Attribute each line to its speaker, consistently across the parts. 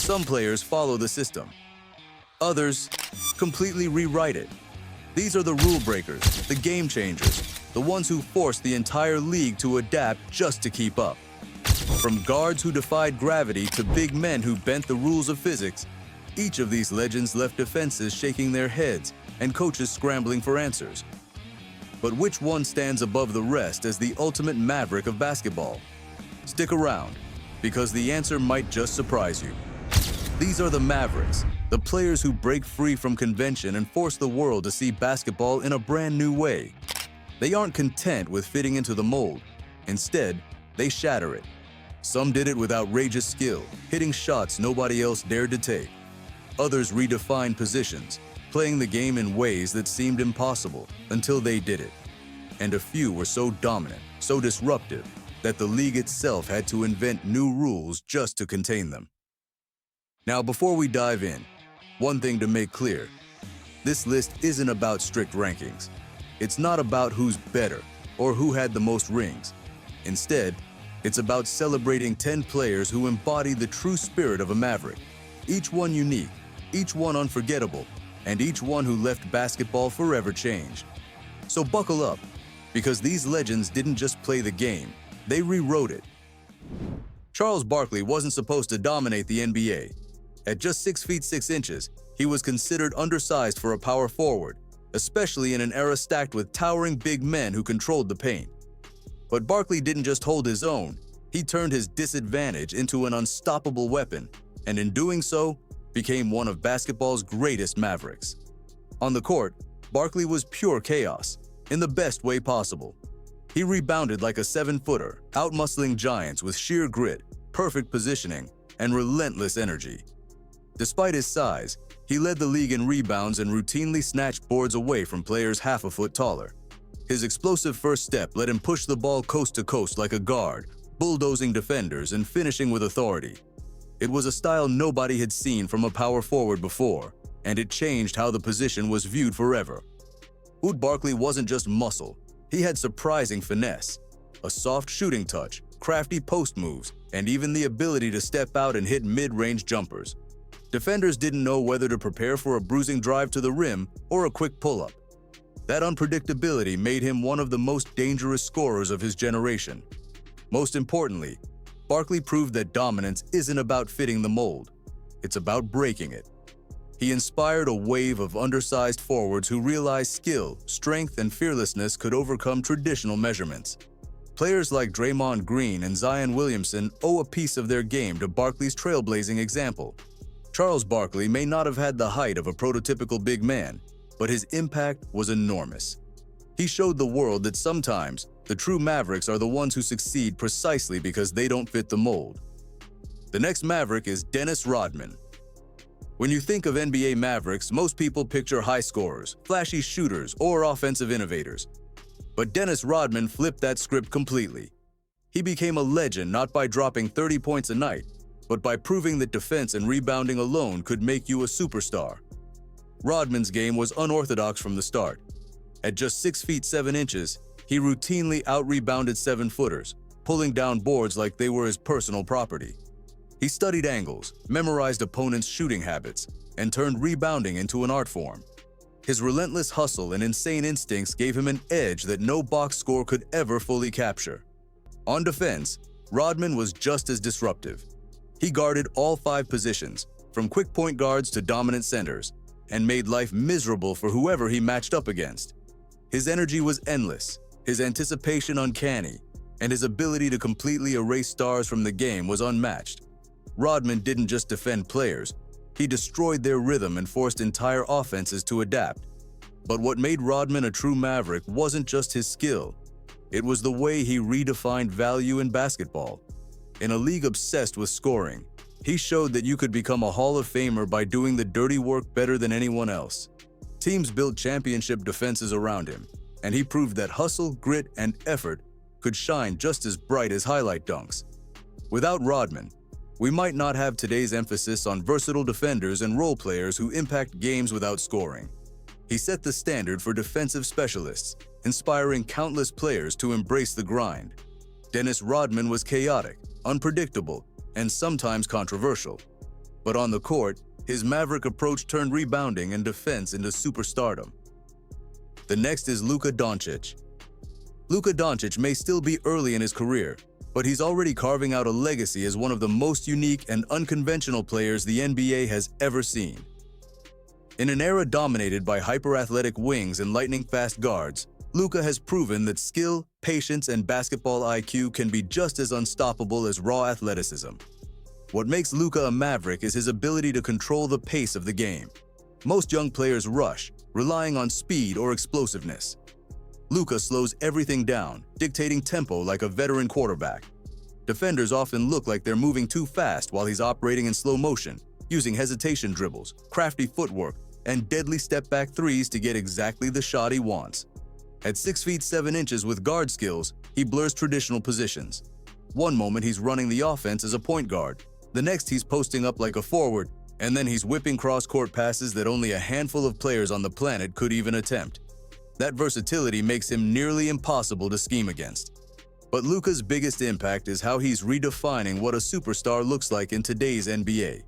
Speaker 1: Some players follow the system. Others completely rewrite it. These are the rule breakers, the game changers, the ones who force the entire league to adapt just to keep up. From guards who defied gravity to big men who bent the rules of physics, each of these legends left defenses shaking their heads and coaches scrambling for answers. But which one stands above the rest as the ultimate maverick of basketball? Stick around, because the answer might just surprise you. These are the Mavericks, the players who break free from convention and force the world to see basketball in a brand new way. They aren't content with fitting into the mold. Instead, they shatter it. Some did it with outrageous skill, hitting shots nobody else dared to take. Others redefined positions, playing the game in ways that seemed impossible until they did it. And a few were so dominant, so disruptive, that the league itself had to invent new rules just to contain them. Now, before we dive in, one thing to make clear: this list isn't about strict rankings. It's not about who's better or who had the most rings. Instead, it's about celebrating 10 players who embody the true spirit of a Maverick, each one unique, each one unforgettable, and each one who left basketball forever changed. So buckle up, because these legends didn't just play the game, they rewrote it. Charles Barkley wasn't supposed to dominate the NBA. At just 6 feet 6 inches, he was considered undersized for a power forward, especially in an era stacked with towering big men who controlled the paint. But Barkley didn't just hold his own, he turned his disadvantage into an unstoppable weapon, and in doing so, became one of basketball's greatest Mavericks. On the court, Barkley was pure chaos, in the best way possible. He rebounded like a 7-footer, outmuscling giants with sheer grit, perfect positioning, and relentless energy. Despite his size, he led the league in rebounds and routinely snatched boards away from players half a foot taller. His explosive first step let him push the ball coast to coast like a guard, bulldozing defenders and finishing with authority. It was a style nobody had seen from a power forward before, and it changed how the position was viewed forever. Barkley wasn't just muscle, he had surprising finesse, a soft shooting touch, crafty post moves, and even the ability to step out and hit mid-range jumpers. Defenders didn't know whether to prepare for a bruising drive to the rim or a quick pull-up. That unpredictability made him one of the most dangerous scorers of his generation. Most importantly, Barkley proved that dominance isn't about fitting the mold, it's about breaking it. He inspired a wave of undersized forwards who realized skill, strength, and fearlessness could overcome traditional measurements. Players like Draymond Green and Zion Williamson owe a piece of their game to Barkley's trailblazing example. Charles Barkley may not have had the height of a prototypical big man, but his impact was enormous. He showed the world that sometimes the true Mavericks are the ones who succeed precisely because they don't fit the mold. The next Maverick is Dennis Rodman. When you think of NBA Mavericks, most people picture high scorers, flashy shooters, or offensive innovators. But Dennis Rodman flipped that script completely. He became a legend not by dropping 30 points a night, but by proving that defense and rebounding alone could make you a superstar. Rodman's game was unorthodox from the start. At just 6 feet 7 inches, he routinely out-rebounded 7-footers, pulling down boards like they were his personal property. He studied angles, memorized opponents' shooting habits, and turned rebounding into an art form. His relentless hustle and insane instincts gave him an edge that no box score could ever fully capture. On defense, Rodman was just as disruptive. He guarded all 5 positions, from quick point guards to dominant centers, and made life miserable for whoever he matched up against. His energy was endless, his anticipation uncanny, and his ability to completely erase stars from the game was unmatched. Rodman didn't just defend players, he destroyed their rhythm and forced entire offenses to adapt. But what made Rodman a true Maverick wasn't just his skill, it was the way he redefined value in basketball. In a league obsessed with scoring, he showed that you could become a Hall of Famer by doing the dirty work better than anyone else. Teams built championship defenses around him, and he proved that hustle, grit, and effort could shine just as bright as highlight dunks. Without Rodman, we might not have today's emphasis on versatile defenders and role players who impact games without scoring. He set the standard for defensive specialists, inspiring countless players to embrace the grind. Dennis Rodman was chaotic, unpredictable, and sometimes controversial. But on the court, his Maverick approach turned rebounding and defense into superstardom. The next is Luka Doncic. Luka Doncic may still be early in his career, but he's already carving out a legacy as one of the most unique and unconventional players the NBA has ever seen. In an era dominated by hyper-athletic wings and lightning-fast guards, Luka has proven that skill, patience, and basketball IQ can be just as unstoppable as raw athleticism. What makes Luka a Maverick is his ability to control the pace of the game. Most young players rush, relying on speed or explosiveness. Luka slows everything down, dictating tempo like a veteran quarterback. Defenders often look like they're moving too fast while he's operating in slow motion, using hesitation dribbles, crafty footwork, and deadly step-back threes to get exactly the shot he wants. At 6 feet 7 inches with guard skills, he blurs traditional positions. One moment he's running the offense as a point guard, the next he's posting up like a forward, and then he's whipping cross-court passes that only a handful of players on the planet could even attempt. That versatility makes him nearly impossible to scheme against. But Luka's biggest impact is how he's redefining what a superstar looks like in today's NBA.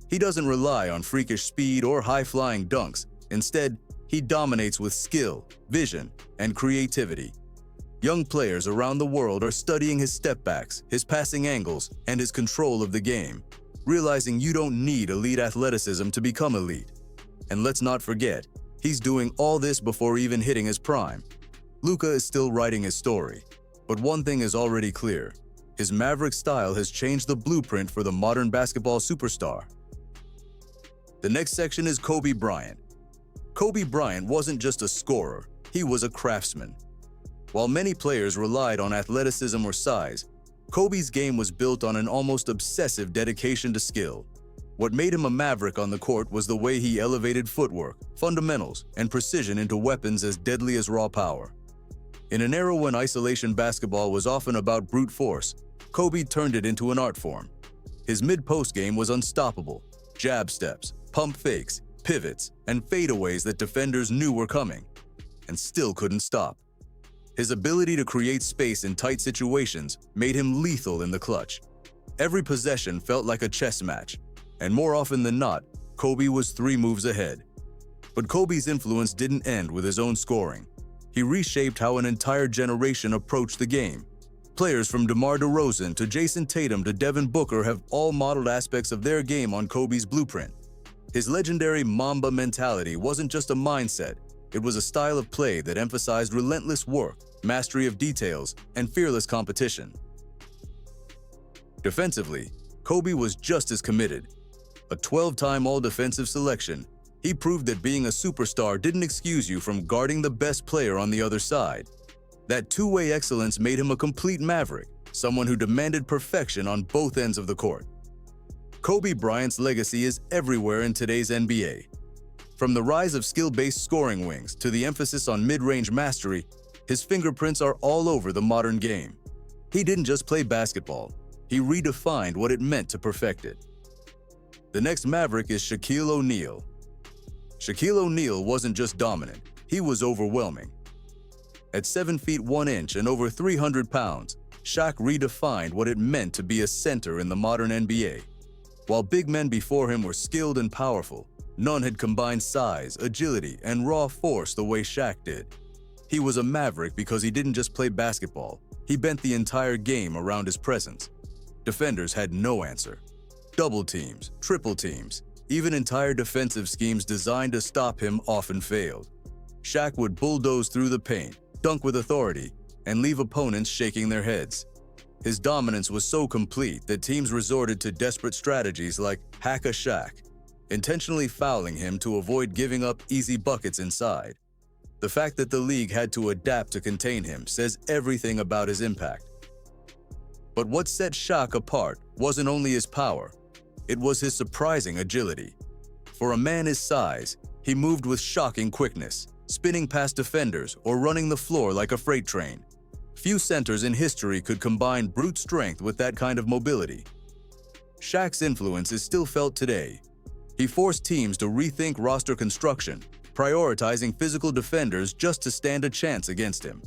Speaker 1: He doesn't rely on freakish speed or high-flying dunks. Instead, he dominates with skill, vision, and creativity. Young players around the world are studying his step-backs, his passing angles, and his control of the game, realizing you don't need elite athleticism to become elite. And let's not forget, he's doing all this before even hitting his prime. Luka is still writing his story, but one thing is already clear. His Maverick style has changed the blueprint for the modern basketball superstar. The next section is Kobe Bryant. Kobe Bryant wasn't just a scorer, he was a craftsman. While many players relied on athleticism or size, Kobe's game was built on an almost obsessive dedication to skill. What made him a Maverick on the court was the way he elevated footwork, fundamentals, and precision into weapons as deadly as raw power. In an era when isolation basketball was often about brute force, Kobe turned it into an art form. His mid-post game was unstoppable. Jab steps, pump fakes, pivots, and fadeaways that defenders knew were coming, and still couldn't stop. His ability to create space in tight situations made him lethal in the clutch. Every possession felt like a chess match, and more often than not, Kobe was 3 moves ahead. But Kobe's influence didn't end with his own scoring. He reshaped how an entire generation approached the game. Players from DeMar DeRozan to Jason Tatum to Devin Booker have all modeled aspects of their game on Kobe's blueprint. His legendary Mamba mentality wasn't just a mindset, it was a style of play that emphasized relentless work, mastery of details, and fearless competition. Defensively, Kobe was just as committed. A 12-time All-Defensive selection, he proved that being a superstar didn't excuse you from guarding the best player on the other side. That two-way excellence made him a complete Maverick, someone who demanded perfection on both ends of the court. Kobe Bryant's legacy is everywhere in today's NBA. From the rise of skill-based scoring wings to the emphasis on mid-range mastery, his fingerprints are all over the modern game. He didn't just play basketball, he redefined what it meant to perfect it. The next Maverick is Shaquille O'Neal. Shaquille O'Neal wasn't just dominant, he was overwhelming. At 7 feet 1 inch and over 300 pounds, Shaq redefined what it meant to be a center in the modern NBA. While big men before him were skilled and powerful, none had combined size, agility, and raw force the way Shaq did. He was a Maverick because he didn't just play basketball, he bent the entire game around his presence. Defenders had no answer. Double teams, triple teams, even entire defensive schemes designed to stop him often failed. Shaq would bulldoze through the paint, dunk with authority, and leave opponents shaking their heads. His dominance was so complete that teams resorted to desperate strategies like hack a Shaq, intentionally fouling him to avoid giving up easy buckets inside. The fact that the league had to adapt to contain him says everything about his impact. But what set Shaq apart wasn't only his power, it was his surprising agility. For a man his size, he moved with shocking quickness, spinning past defenders or running the floor like a freight train. Few centers in history could combine brute strength with that kind of mobility. Shaq's influence is still felt today. He forced teams to rethink roster construction, prioritizing physical defenders just to stand a chance against him.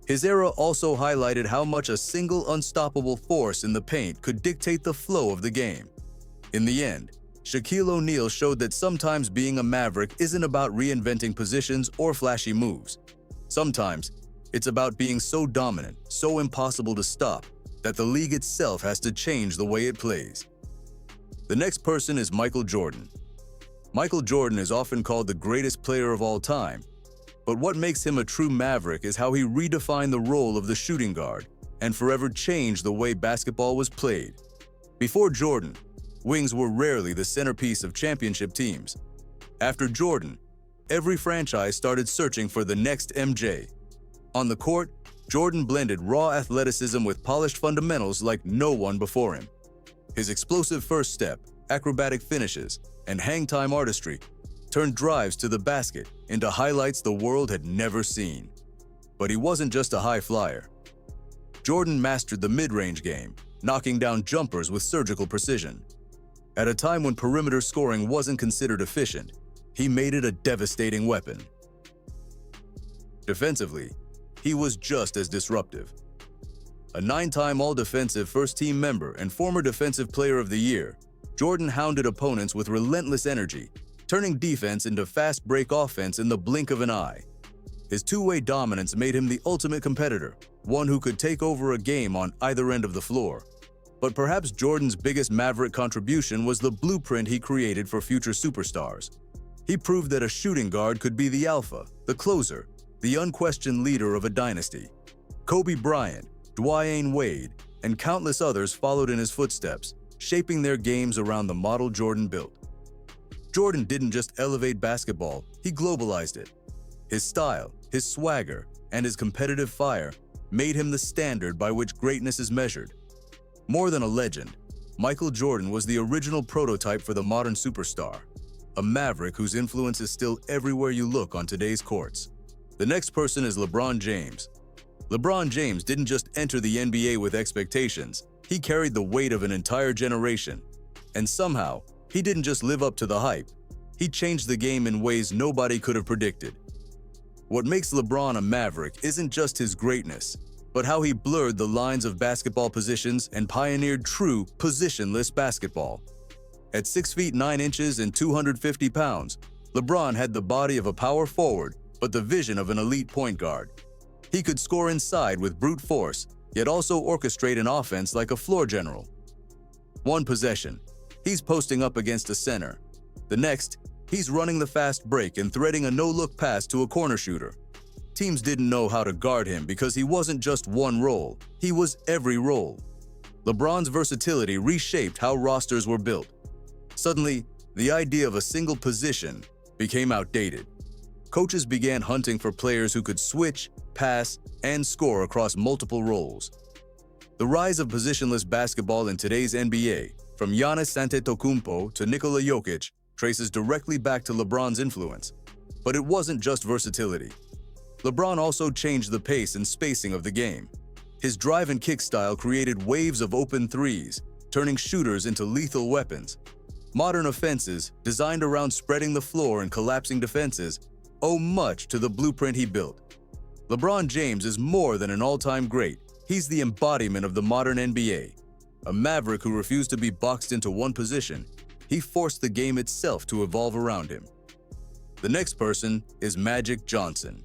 Speaker 1: His era also highlighted how much a single unstoppable force in the paint could dictate the flow of the game. In the end, Shaquille O'Neal showed that sometimes being a Maverick isn't about reinventing positions or flashy moves. Sometimes, it's about being so dominant, so impossible to stop, that the league itself has to change the way it plays. The next person is Michael Jordan. Michael Jordan is often called the greatest player of all time, but what makes him a true Maverick is how he redefined the role of the shooting guard and forever changed the way basketball was played. Before Jordan, wings were rarely the centerpiece of championship teams. After Jordan, every franchise started searching for the next MJ. On the court, Jordan blended raw athleticism with polished fundamentals like no one before him. His explosive first step, acrobatic finishes, and hang-time artistry turned drives to the basket into highlights the world had never seen. But he wasn't just a high flyer. Jordan mastered the mid-range game, knocking down jumpers with surgical precision. At a time when perimeter scoring wasn't considered efficient, he made it a devastating weapon. Defensively, he was just as disruptive. A 9-time All-Defensive first-team member and former Defensive Player of the Year, Jordan hounded opponents with relentless energy, turning defense into fast-break offense in the blink of an eye. His two-way dominance made him the ultimate competitor, one who could take over a game on either end of the floor. But perhaps Jordan's biggest Maverick contribution was the blueprint he created for future superstars. He proved that a shooting guard could be the alpha, the closer, the unquestioned leader of a dynasty. Kobe Bryant, Dwyane Wade, and countless others followed in his footsteps, shaping their games around the model Jordan built. Jordan didn't just elevate basketball, he globalized it. His style, his swagger, and his competitive fire made him the standard by which greatness is measured. More than a legend, Michael Jordan was the original prototype for the modern superstar, a Maverick whose influence is still everywhere you look on today's courts. The next person is LeBron James. LeBron James didn't just enter the NBA with expectations, he carried the weight of an entire generation. And somehow, he didn't just live up to the hype, he changed the game in ways nobody could have predicted. What makes LeBron a Maverick isn't just his greatness, but how he blurred the lines of basketball positions and pioneered true, positionless basketball. At 6 feet 9 inches and 250 pounds, LeBron had the body of a power forward, but the vision of an elite point guard. He could score inside with brute force, yet also orchestrate an offense like a floor general. One possession, he's posting up against a center. The next, he's running the fast break and threading a no-look pass to a corner shooter. Teams didn't know how to guard him because he wasn't just one role, he was every role. LeBron's versatility reshaped how rosters were built. Suddenly, the idea of a single position became outdated. Coaches began hunting for players who could switch, pass, and score across multiple roles. The rise of positionless basketball in today's NBA, from Giannis Antetokounmpo to Nikola Jokic, traces directly back to LeBron's influence. But it wasn't just versatility. LeBron also changed the pace and spacing of the game. His drive and kick style created waves of open threes, turning shooters into lethal weapons. Modern offenses, designed around spreading the floor and collapsing defenses, owe much to the blueprint he built. LeBron James is more than an all-time great. He's the embodiment of the modern NBA. A Maverick who refused to be boxed into one position, he forced the game itself to evolve around him. The next person is Magic Johnson.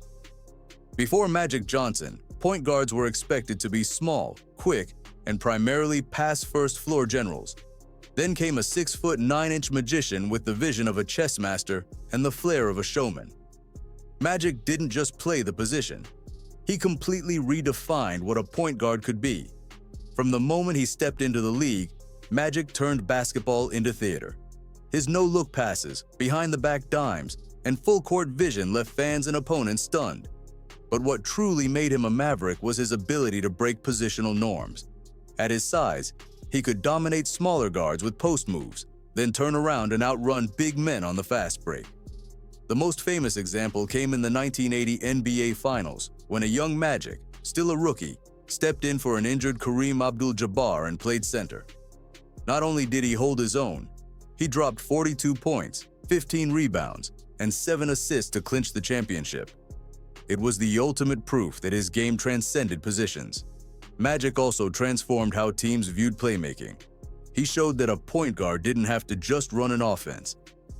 Speaker 1: Before Magic Johnson, point guards were expected to be small, quick, and primarily pass-first floor generals. Then came a 6-foot 9-inch magician with the vision of a chess master and the flair of a showman. Magic didn't just play the position. He completely redefined what a point guard could be. From the moment he stepped into the league, Magic turned basketball into theater. His no-look passes, behind-the-back dimes, and full-court vision left fans and opponents stunned. But what truly made him a Maverick was his ability to break positional norms. At his size, he could dominate smaller guards with post moves, then turn around and outrun big men on the fast break. The most famous example came in the 1980 NBA Finals, when a young Magic, still a rookie, stepped in for an injured Kareem Abdul-Jabbar and played center. Not only did he hold his own, he dropped 42 points, 15 rebounds, and 7 assists to clinch the championship. It was the ultimate proof that his game transcended positions. Magic also transformed how teams viewed playmaking. He showed that a point guard didn't have to just run an offense.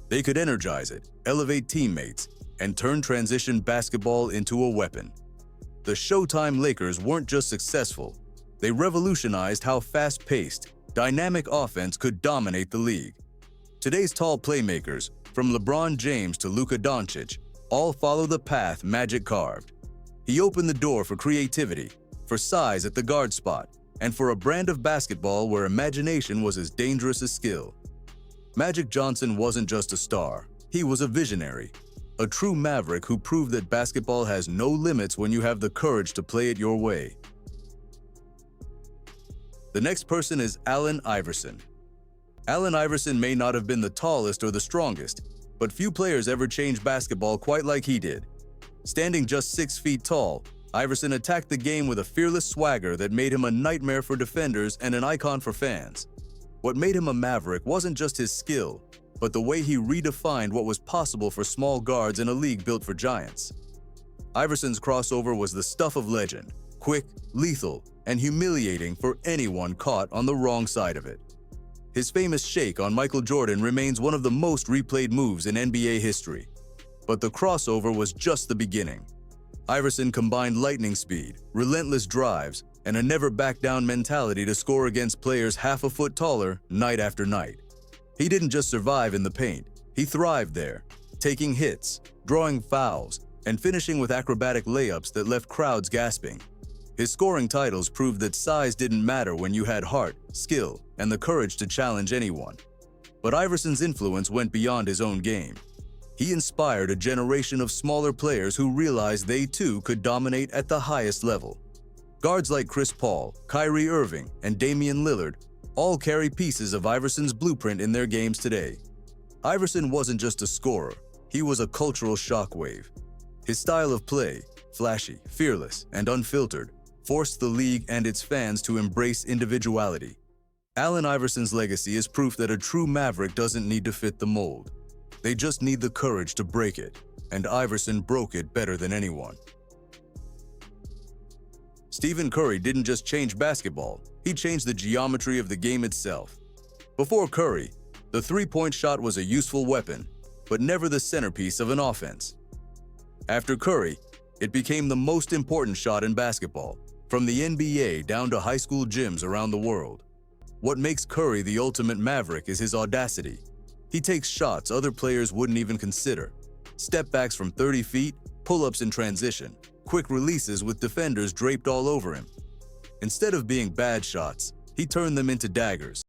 Speaker 1: They could energize it, elevate teammates, and turn transition basketball into a weapon. The Showtime Lakers weren't just successful, they revolutionized how fast-paced, dynamic offense could dominate the league. Today's tall playmakers, from LeBron James to Luka Doncic, all follow the path Magic carved. He opened the door for creativity, for size at the guard spot, and for a brand of basketball where imagination was as dangerous as skill. Magic Johnson wasn't just a star, he was a visionary, a true maverick who proved that basketball has no limits when you have the courage to play it your way. The next person is Allen Iverson. Allen Iverson may not have been the tallest or the strongest, but few players ever changed basketball quite like he did. Standing just 6 feet tall, Iverson attacked the game with a fearless swagger that made him a nightmare for defenders and an icon for fans. What made him a maverick wasn't just his skill, but the way he redefined what was possible for small guards in a league built for giants. Iverson's crossover was the stuff of legend, quick, lethal, and humiliating for anyone caught on the wrong side of it. His famous shake on Michael Jordan remains one of the most replayed moves in NBA history. But the crossover was just the beginning. Iverson combined lightning speed, relentless drives, and a never-back-down mentality to score against players half a foot taller night after night. He didn't just survive in the paint, he thrived there, taking hits, drawing fouls, and finishing with acrobatic layups that left crowds gasping. His scoring titles proved that size didn't matter when you had heart, skill, and the courage to challenge anyone. But Iverson's influence went beyond his own game. He inspired a generation of smaller players who realized they too could dominate at the highest level. Guards like Chris Paul, Kyrie Irving, and Damian Lillard all carry pieces of Iverson's blueprint in their games today. Iverson wasn't just a scorer, he was a cultural shockwave. His style of play, flashy, fearless, and unfiltered, forced the league and its fans to embrace individuality. Allen Iverson's legacy is proof that a true maverick doesn't need to fit the mold. They just need the courage to break it, and Iverson broke it better than anyone. Stephen Curry didn't just change basketball, he changed the geometry of the game itself. Before Curry, the three-point shot was a useful weapon, but never the centerpiece of an offense. After Curry, it became the most important shot in basketball, from the NBA down to high school gyms around the world. What makes Curry the ultimate maverick is his audacity. He takes shots other players wouldn't even consider. Step backs from 30 feet, pull-ups in transition, quick releases with defenders draped all over him. Instead of being bad shots, he turned them into daggers.